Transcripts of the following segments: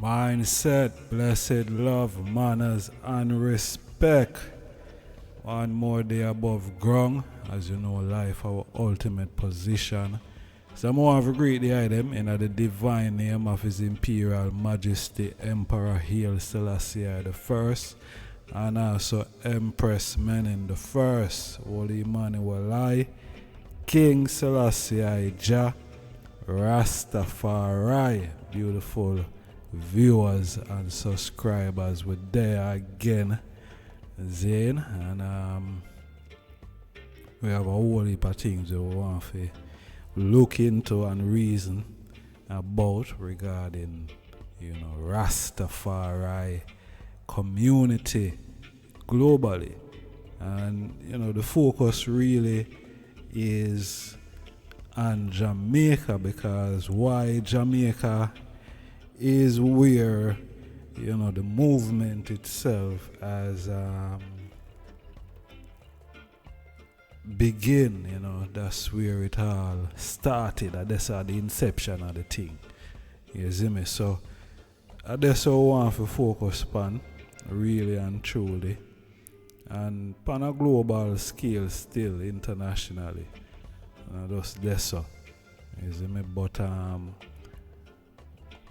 Mindset, blessed love, manners, and respect. One more day above ground. As you know, life our ultimate position. Some more have greet the item in the divine name of His Imperial Majesty Emperor Haile Selassie the First, and also Empress Menen the First, Holy Emmanuel King Selassie Jah, Rastafari. Beautiful viewers and subscribers, we're there again, Zane, and we have a whole heap of things we want to look into and reason about regarding, Rastafari community globally. And, the focus really is on Jamaica, because why Jamaica is where, the movement itself has begin, that's where it all started. That's the inception of the thing. You see me? So that's what I want to focus on, really and truly. And on a global scale still, internationally. That's so. You see me? But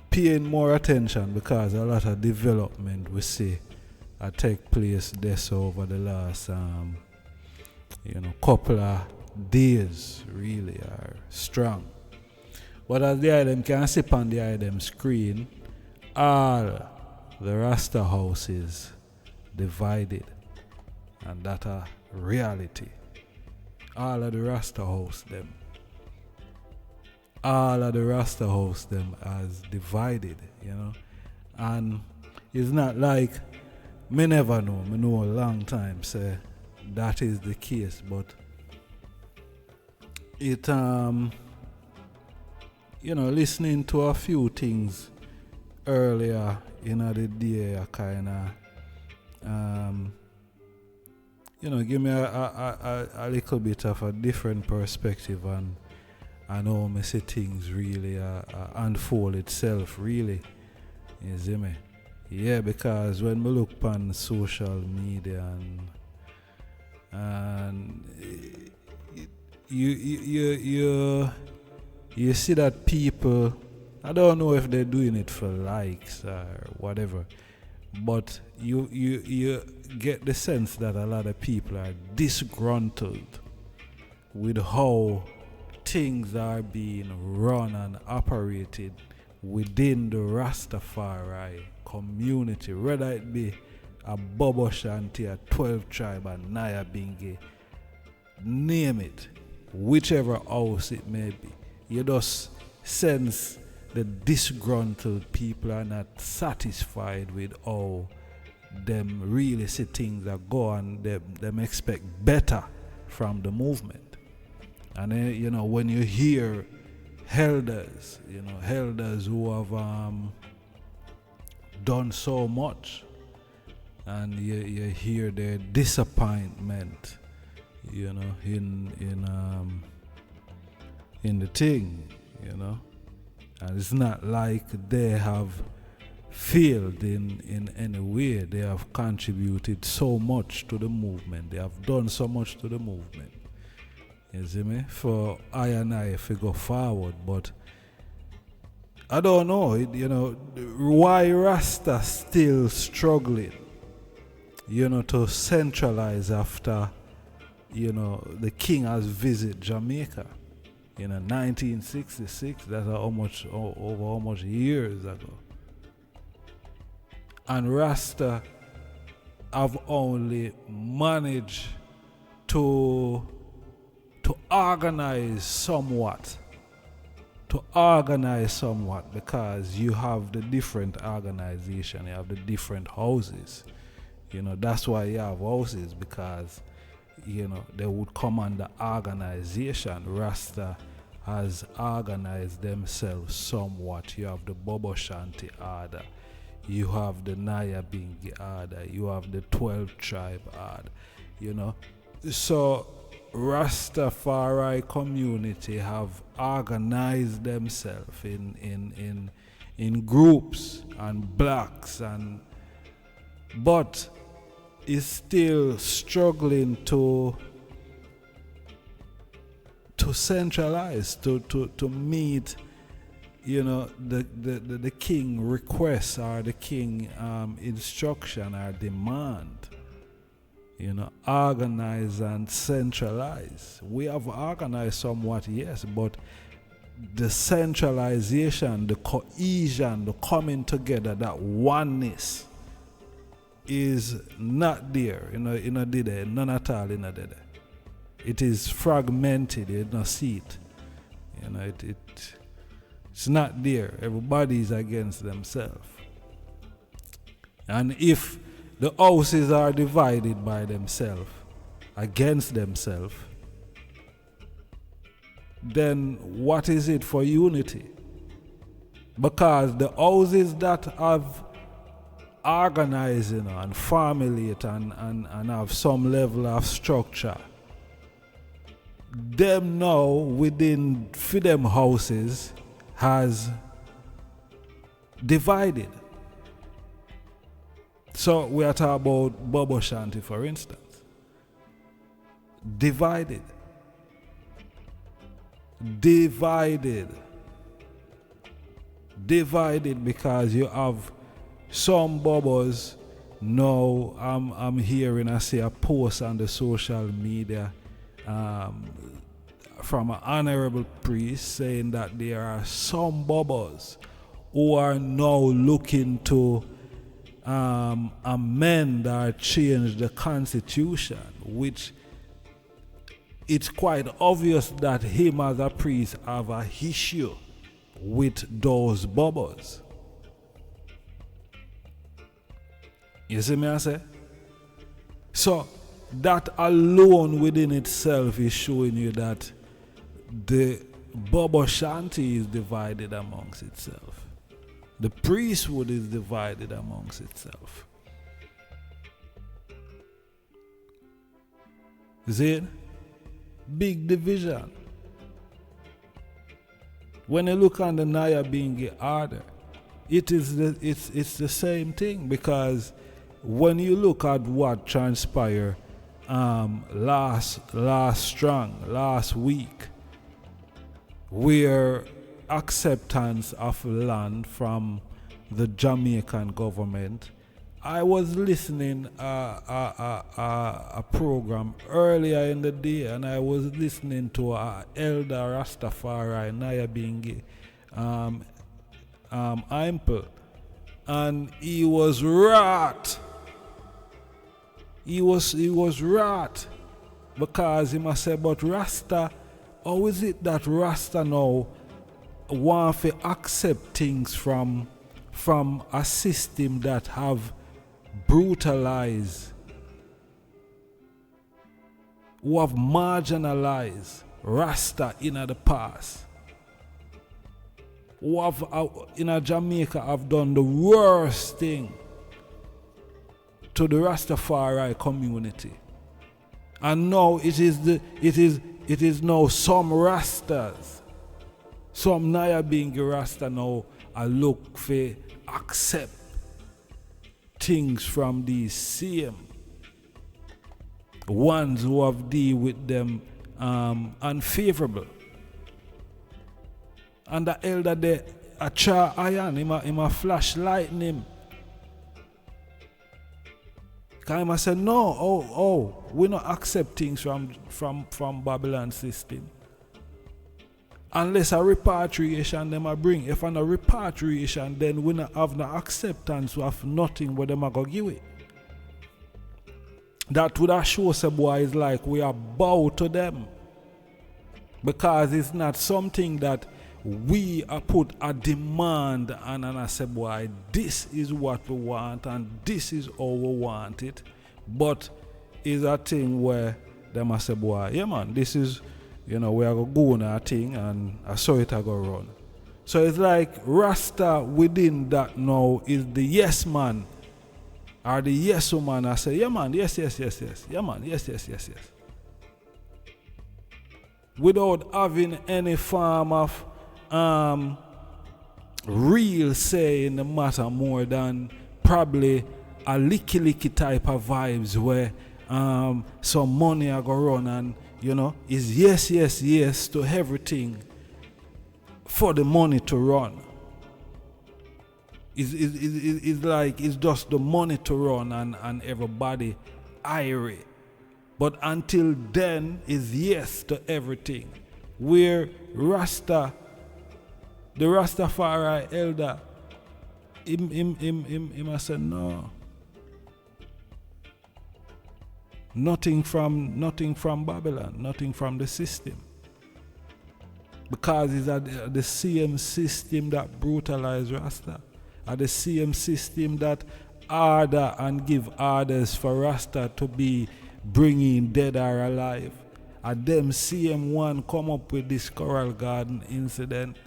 paying more attention, because a lot of development we see take place this over the last couple of days really are strong. But as the item can see on the item screen, all the Rasta houses divided, and that a reality. All of the Rasta house them. All of the Rasta house them as divided, and it's not like me never know. Me know a long time say that is the case, but it listening to a few things earlier in the day, I kinda give me a little bit of a different perspective and how me see things really unfold itself really. You see me? Yeah, because when we look on social media and you see that people, I don't know if they're doing it for likes or whatever, but you get the sense that a lot of people are disgruntled with how things are being run and operated within the Rastafari community, whether it be a Bobo Shanty, a 12 tribe, a Niyahbingi, name it, whichever house it may be. You just sense the disgruntled people are not satisfied with how them really see things that go, and them expect better from the movement. And then, when you hear elders, elders who have done so much, and you hear their disappointment, in the thing, and it's not like they have failed in any way. They have contributed so much to the movement. They have done so much to the movement. You see me? For I and I if we go forward, but I don't know, why Rasta still struggling, to centralize after, the king has visited Jamaica in 1966. That's over how much years ago. And Rasta have only managed to organize somewhat, because you have the different organization, you have the different houses. That's why you have houses, because they would come under organization. Rasta has organized themselves somewhat. You have the Bobo Shanty order, you have the Niyahbingi order, you have the 12 tribe order, so Rastafari community have organized themselves in in groups and blocks, but is still struggling to centralize, to meet, the king request or the king instruction or demand. Organize and centralize. We have organized somewhat, yes, but the centralization, the cohesion, the coming together, that oneness is not there. None at all in there. It is fragmented. You don't see it. It's not there. Everybody is against themselves. And if the houses are divided by themselves, against themselves, then what is it for unity? Because the houses that have organized and formulate and have some level of structure, them now within them houses has divided. So we are talking about Bobo Shanty, for instance. Divided because you have some Bobos. Now I'm hearing, I see a post on the social media from an honorable priest saying that there are some Bobos who are now looking to amend or change the constitution, which it's quite obvious that him as a priest have a issue with those Bobos. You see me I say? So that alone within itself is showing you that the Bobo Shanty is divided amongst itself. The priesthood is divided amongst itself. You see it? Big division. When you look on the Niyahbingi Order, it's the same thing, because when you look at what transpired last week, where acceptance of land from the Jamaican government, I was listening a program earlier in the day, and I was listening to elder Rastafari, Niyahbingi Order, and he was wrath. He was wrath because he must say, but Rasta, how is it that Rasta now want to accept things from a system that have brutalized, who have marginalized Rasta in the past, who have in Jamaica have done the worst thing to the Rastafari community, and now it is now some Rastas, some Niyahbingi Rasta now I look for accept things from these same ones who have deal with them unfavorable. And the elder there, a char iron, him a flash lightning. Because I said, no, we not accept things from Babylon system. Unless a repatriation them a bring. If an a repatriation, then we not have no acceptance of nothing where them a go give it. That would have show us, boy, is like we are bow to them. Because it's not something that we are put a demand and I say, boy, this is what we want and this is how we want it. But it's a thing where they must say, boy, yeah man, this is, we are going to go on our thing and I saw it I go run. So it's like Rasta within that now is the yes man or the yes woman. I say, yeah man, yes. Yeah man, yes. Without having any form of real say in the matter more than probably a licky type of vibes where some money are go run and is yes to everything for the money to run. It's like it's just the money to run and everybody irate. But until then is yes to everything. Where Rasta, the Rastafari elder, him said no. Nothing from Babylon, nothing from the system. Because it's the same system that brutalized Rasta. Are the same system that order and give orders for Rasta to be bringing dead or alive. And them same one come up with this Coral Garden incident.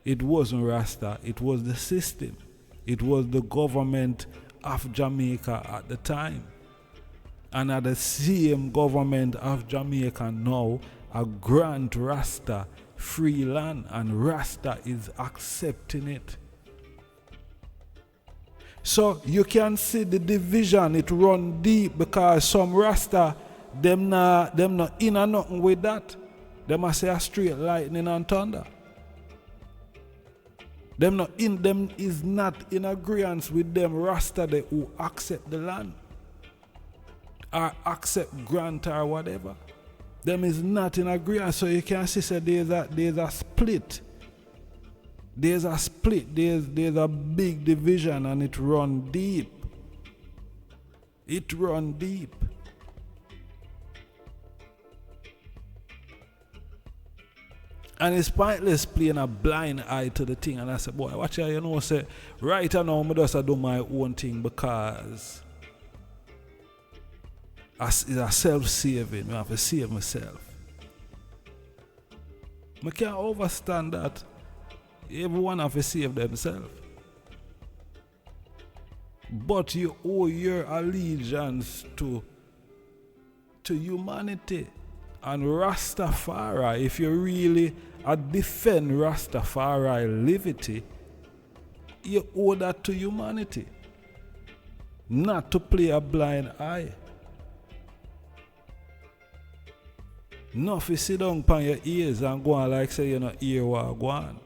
It wasn't Rasta, it was the system. It was the government of Jamaica at the time. And at the same government of Jamaica now, a grant Rasta free land, and Rasta is accepting it. So you can see the division, it run deep, because some Rasta, them not in or nothing with that. Them a say a straight lightning and thunder. Them is not in agreement with them Rasta they who accept the land or accept grant or whatever. Them is not in agreement. So you can see there's a split. There's a split, there's a big division, and it run deep. It run deep. And it's pointless playing a blind eye to the thing. And I said, boy, watch out, say, right now I just do my own thing because it's a self-saving. I have to save myself. I can't understand that. Everyone have to save themselves. But you owe your allegiance to humanity. And Rastafari, if you really defend Rastafari livity, you owe that to humanity. Not to play a blind eye. Not if you sit down upon your ears and go on like say you know ear what go on.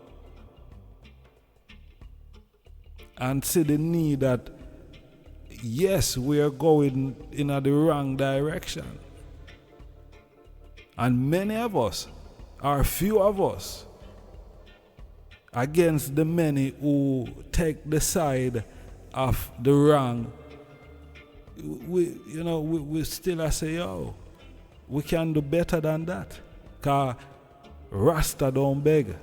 And see the need that yes, we are going in the wrong direction. And many of us, or few of us, against the many who take the side of the wrong, we still say, yo, we can do better than that. Because Rasta don't beg.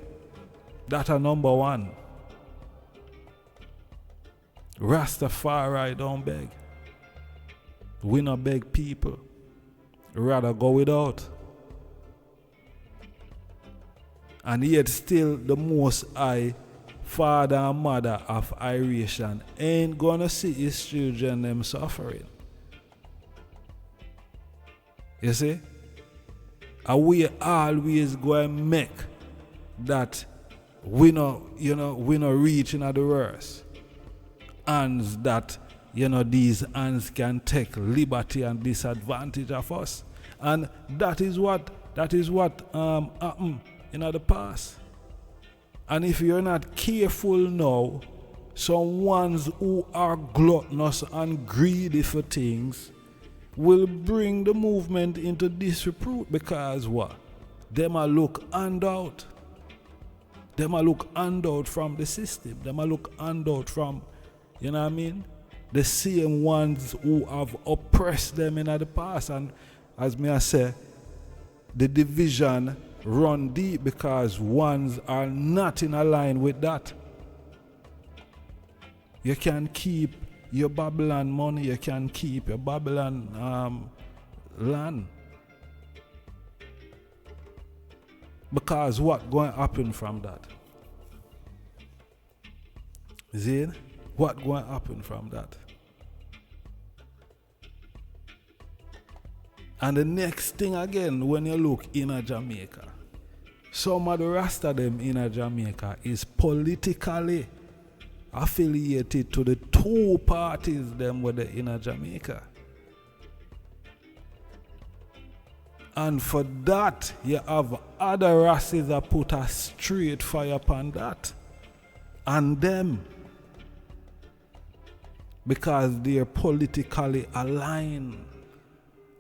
That's a number one. Rastafari don't beg. We not beg people. Rather go without. And yet still the Most High Father and Mother of Iration ain't gonna see his children them suffering. You see? And we always go and make that we not reach in the worst. Hands that these hands can take liberty and disadvantage of us. And that is what happened in the past. And if you're not careful now, some ones who are gluttonous and greedy for things will bring the movement into disrepute, because what? Them a look handout. Them a look handout from the system. Them a look handout from, the same ones who have oppressed them in the past. And as me I say, the division run deep because ones are not in a line with that. You can keep your Babylon money, you can keep your Babylon land. Because what going to happen from that? See? What going to happen from that? And the next thing again, when you look in Jamaica, Some of the Rasta them in Jamaica is politically affiliated to the two parties them with the in Jamaica. And for that, you have other Rastas that put a straight fire upon that. And them. Because they're politically aligned.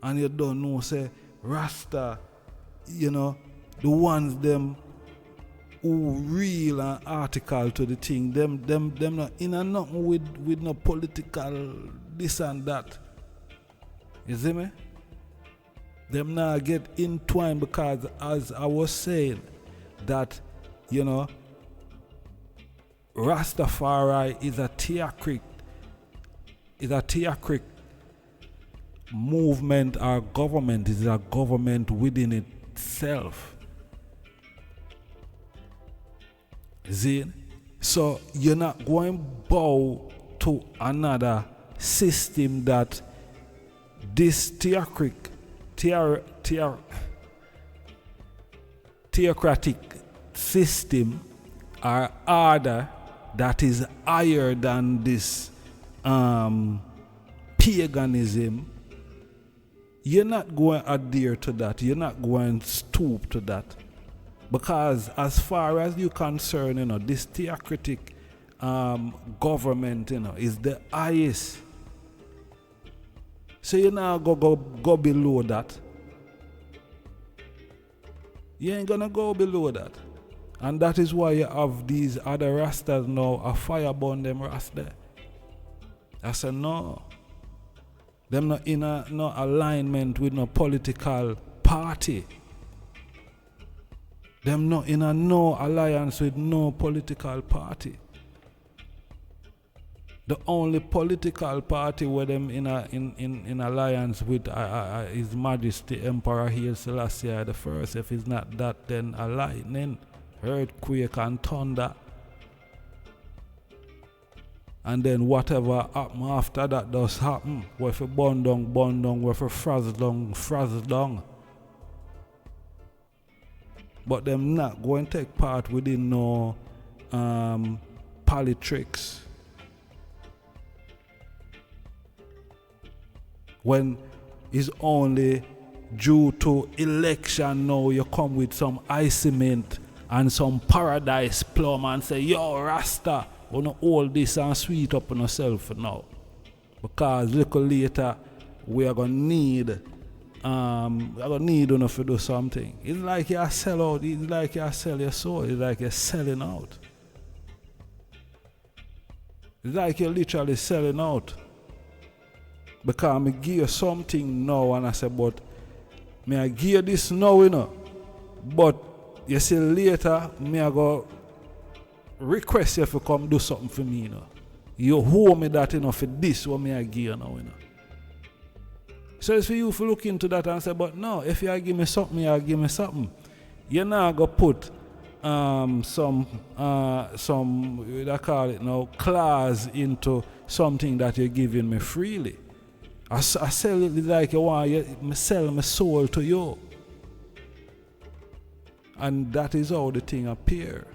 And you don't know, say, Rasta, you know, the ones them who real and article to the thing, them not in a nothing with no political this and that. You see me? Them now get entwined because, as I was saying, that, you know, Rastafari is a theocratic movement or government. Is a government within itself. See? So you're not going to bow to another system that this theocratic system or order that is higher than this paganism. You're not going to adhere to that. You're not going to stoop to that. Because as far as you're concerned, you know, this theocratic government, you know, is the highest. So you now go below that. You ain't gonna go below that. And that is why you have these other Rastas now a fire burn them Rasta. I said no. Them not in no alignment with no political party. Them not in no alliance with no political party. The only political party where them in alliance with His Majesty Emperor Haile Selassie the First. If it's not that, then a lightning, earthquake and thunder. And then whatever happen after that does happen. Where if burn down, where if frazzle down. But them not going to take part within no politics. When it's only due to election now you come with some ice cement and some paradise plum and say, yo, Rasta, wanna hold this and sweet up on yourself now. Because little later we are gonna need enough to do something. It's like you sell out, it's like you sell your soul, it's like you're selling out. It's like you're literally selling out. Because I give you something now and I say, but I give you this now, you know. But you see later, I go request you to come do something for me, you know. You owe me that, you know, for this what I give you now, you know. So it's for you to look into that and say, but no, if you give me something, you give me something. You're not going to put some what I call it now, clause into something that you're giving me freely. I sell it like you want, I sell my soul to you. And that is how the thing appear.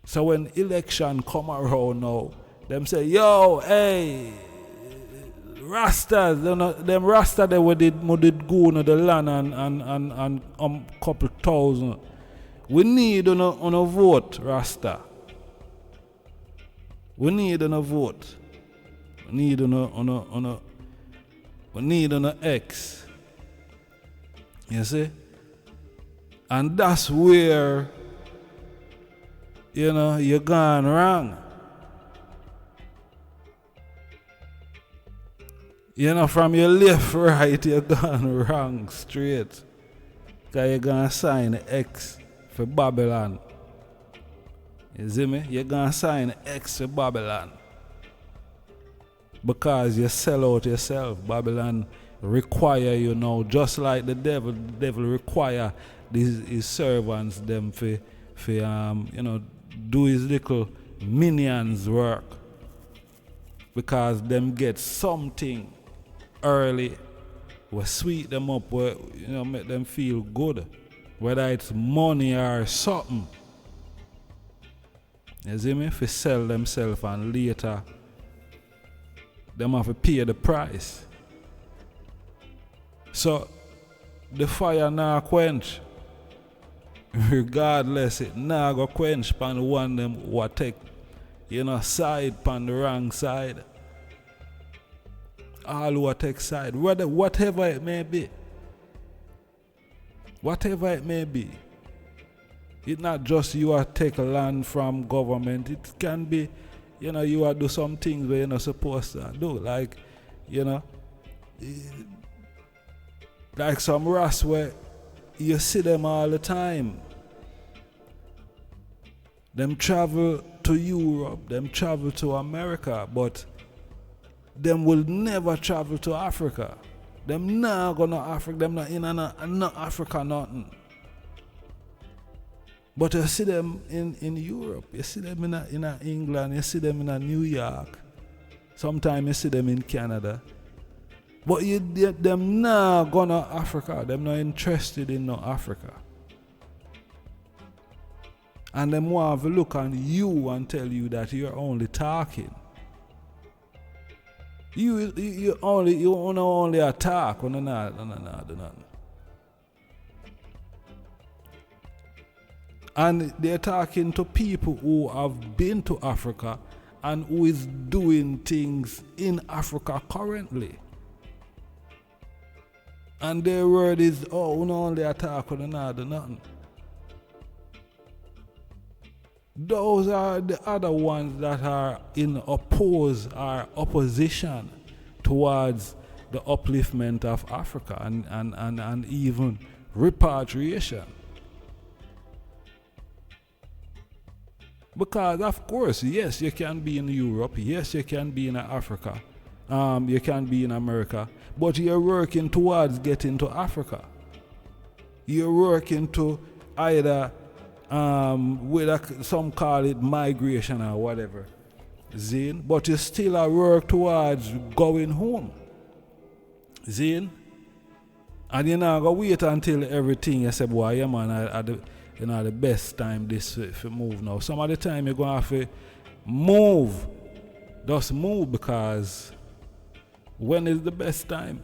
So when election come around now, them say, yo, hey, Rastas, them Rasta they did go on the land and couple thousand. We need on a vote, Rasta. We need on a vote. We need on a X. You see? And that's where, you know, you're gone wrong. You know, from your left, right, you're gone wrong straight. Because you're going to sign X for Babylon. You see me? You're going to sign X for Babylon. Because you sell out yourself. Babylon require you now, just like the devil. The devil require his servants them for you know, do his little minions work. Because them get something early, we sweet them up, we, you know, make them feel good. Whether it's money or something. You see me? If they sell themselves and later them have to pay the price. So the fire now quench. Regardless, it now go quench pan one them what take, side pan the wrong side. All who take side. Whatever it may be. Whatever it may be. It's not just you are take land from government. It can be, you are do some things where you're not supposed to do. Like, like some Rasta where you see them all the time. Them travel to Europe, them travel to America, but them will never travel to Africa. Them not gonna Africa, them not in not Africa nothing. But you see them in Europe, you see them in England, you see them in New York. Sometimes you see them in Canada. But them not gonna Africa, them not interested in no Africa. And them want to look on you and tell you that you're only talking. You only attack, no, do nothing. And they're talking to people who have been to Africa and who is doing things in Africa currently. And their word is, we only attack, no, do nothing. Those are the other ones that are in opposition towards the upliftment of Africa and even repatriation. Because of course, yes, you can be in Europe, yes, you can be in Africa, you can be in America, but you're working towards getting to Africa. You're working to either some call it migration or whatever. Zine, but you still are work towards going home. Zine? And you're not going to wait until everything you say, boy, yeah man, the best time this if you move now. Some of the time you're going to have to move. Just move, because when is the best time?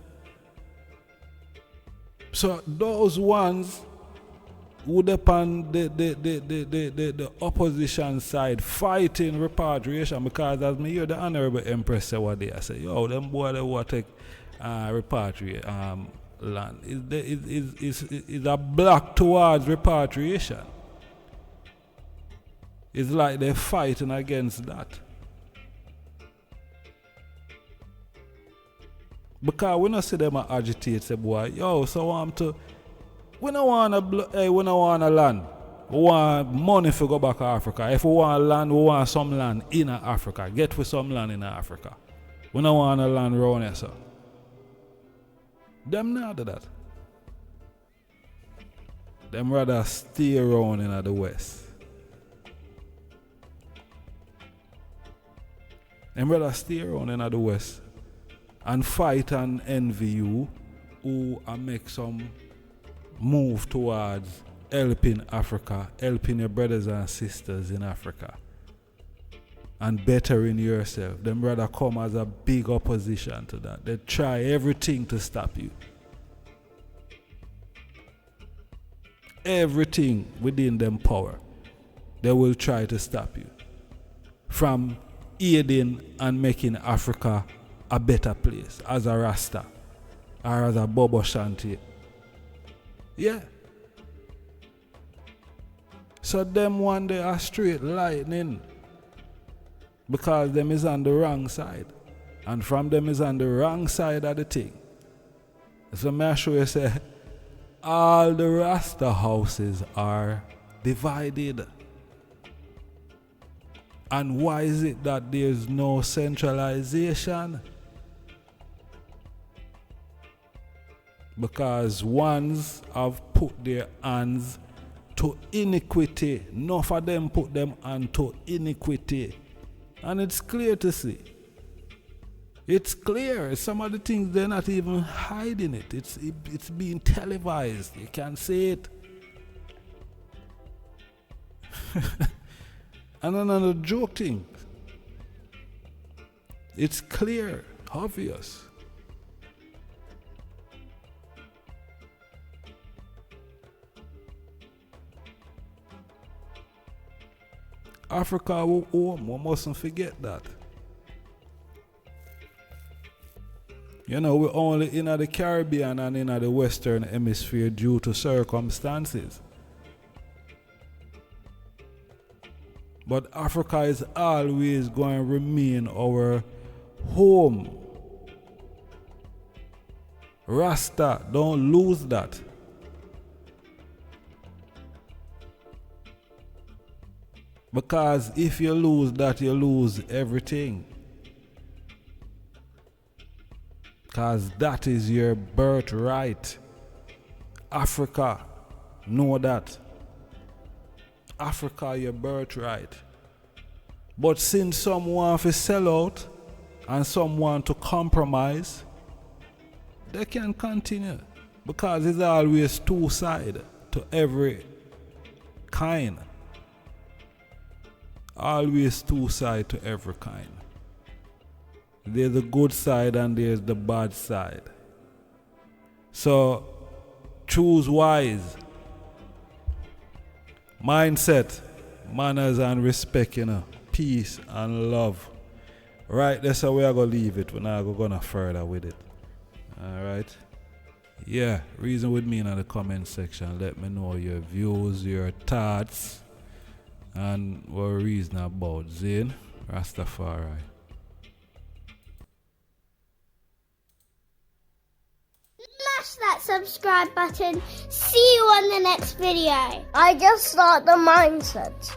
So those ones who depend the opposition side fighting repatriation, because as me hear the Honorable Empress say what they say, them boy they want to take repatriate land. Is a block towards repatriation. It's like they're fighting against that. Because we don't see them agitate, say boy, so I'm to. We don't want land. We want money to go back to Africa. If we want land, we want some land in Africa. Get for some land in Africa. We don't want a land around here, so. Them not do that. Them rather stay around in the West. Them rather stay around in the West and fight and envy you who make some move towards helping Africa, helping your brothers and sisters in Africa, and bettering yourself. Them rather come as a big opposition to that. They try everything to stop you. Everything within them power, they will try to stop you from aiding and making Africa a better place as a Rasta or as a Bobo Shanty. Yeah. So them one day are straight lightning, because them is on the wrong side. And from them is on the wrong side of the thing. So may I show you say all the Rasta houses are divided. And why is it that there's no centralization? Because ones have put their hands to iniquity. Enough of them put them hand to iniquity. And it's clear to see. It's clear. Some of the things, they're not even hiding it. It's being televised. You can see it. And another joke thing. It's clear, obvious. Africa our home, we mustn't forget that. You know, we're only in the Caribbean and in the Western Hemisphere due to circumstances. But Africa is always going to remain our home. Rasta, don't lose that. Because if you lose that, you lose everything. Because that is your birthright. Africa, know that. Africa, your birthright. But since some want to sell out and some want to compromise, they can continue. Because there's always two sides to every kind. Always two sides to every kind. There's the good side and there's the bad side. So choose wise. Mindset, manners and respect, peace and love. Right, that's how we are going to leave it. We're not going to further with it. Alright? Yeah, reason with me in the comment section. Let me know your views, your thoughts, and what reason about Zane Rastafari. Smash that subscribe button. See you on the next video. I just start the mindset.